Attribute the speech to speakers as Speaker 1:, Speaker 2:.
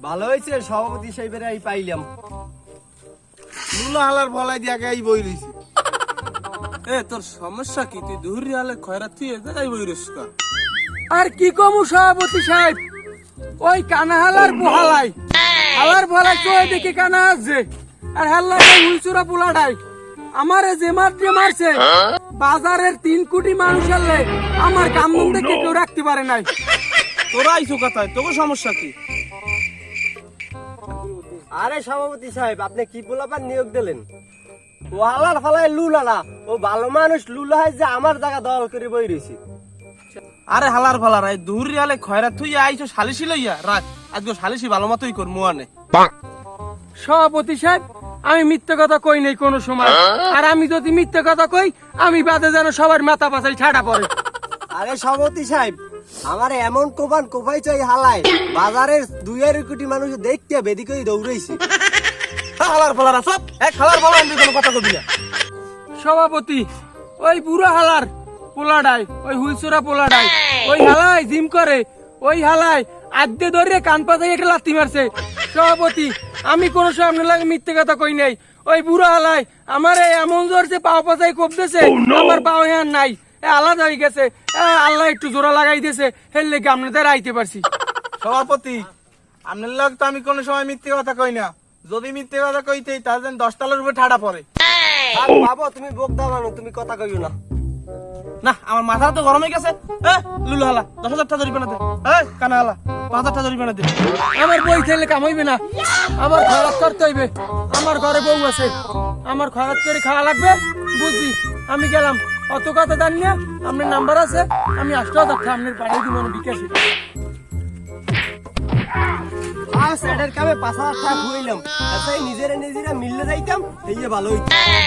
Speaker 1: ভালো হয়েছে সভাপতি সাহেবের এই পাইলাম।
Speaker 2: লুলা হালার ফলাই দিয়া গাই বই রইছে।
Speaker 3: এ তোর সমস্যা কি? তুই দুহুরি হালে খয়রাত তুই যাই বই রসকা।
Speaker 4: আর কি কমু সভাপতি সাহেব, ওই কানা হালার বহালাই হালার বহালাই চোখে দেখে কানা আসছে, আর হাল্লা হুইচুরা পোলাটাই আমারে যে মারছে বাজারের 3 কোটি মানুষ আনলে আমার কামন দেখে কেউ রাখতে পারে নাই।
Speaker 3: তোরা আইসো কথায়, তোকে সমস্যা কি?
Speaker 1: আরে সভাপতি সাহেব, আপনি কি পোলাপান নিয়োগ দিলেন? ও হালার ফালায় লুলা না, ও ভালো মানুষ লুলা হয় যে আমার জায়গা দল করে বই রয়েছে।
Speaker 3: আরে হালার ফালার এই দুহুরি হালে খয়রাত তুই আইসো সালিশি লইয়া রাখ। আজকে সালিশি ভালো মতোই কর মুয়ানে।
Speaker 4: সভাপতি সাহেব, আমি মিথ্যে কথা কই নাই কোনো সময়, আর আমি যদি মিথ্যে কথা কই আমি বাদে যেন সবার মাথা পাছাই ছাড়া পড়ে।
Speaker 1: আরে সভাপতি সাহেব, আমার এমন কোপান কোপাই চাই হালায় বাজারের 2 কোটি মানুষ দেখতে বেদি করে দৌড়াইছে।
Speaker 3: হালার ফালারা সব এক হালার ফালার আমি কোনো কথা কবি না।
Speaker 4: সভাপতি, ওই বুড়ো হালার পোলাডাই, ওই হুইচুরা পোলাডাই, ওই হালাই জিম করে, ওই হালাই আদ্যে ধরে কান পাতাই একটা লাথি মারছে। সভাপতি, আমি কোন সামনে লাগে মিথ্যে কথা কই নাই। ওই বুড়ো হালাই আমার এমন জোরছে পাও পাতাই কোপ দিয়েছে, আমার পাও হ্যাঁ নাই, আলাদা হয়ে গেছে। আল্লাহ একটু জোড়া লাগাই দিয়েছে, হেললে আপনাদের আইতে পারছি।
Speaker 2: সভাপতি, আপনার লোক তো আমি কোনো সময় মিথ্যে কথা কই না। যদি মিথ্যে কথা কইতে তাহলে যেন 10 তলার উপরে ঠাড়া পড়ে।
Speaker 1: বাবা তুমি বোক দাও, তুমি কথা কইও না।
Speaker 3: না আমার মাথা তো গরম হয়ে গেছে। লুলু হালা 10,000 টাকা জরিমানা দে। কানা হালা 5,000 টাকা জরিমানা দে।
Speaker 4: আমার বই খেলে কামাইবে না, আমার খরচ করতে হইবে। আমার ঘরে বউ আছে, আমার খরচ করে খাওয়া লাগবে। বুঝছি, আমি গেলাম। অত কথা জানি না, আপনার নাম্বার আছে, আমি 8,000 টাকা আপনার পাঠিয়ে দিব বিকাশে।
Speaker 1: স্যারের কামে 5,000 টাকা হইলাম, আচ্ছা নিজেরা মিললে যাইতাম, এই যে ভালো হইতো।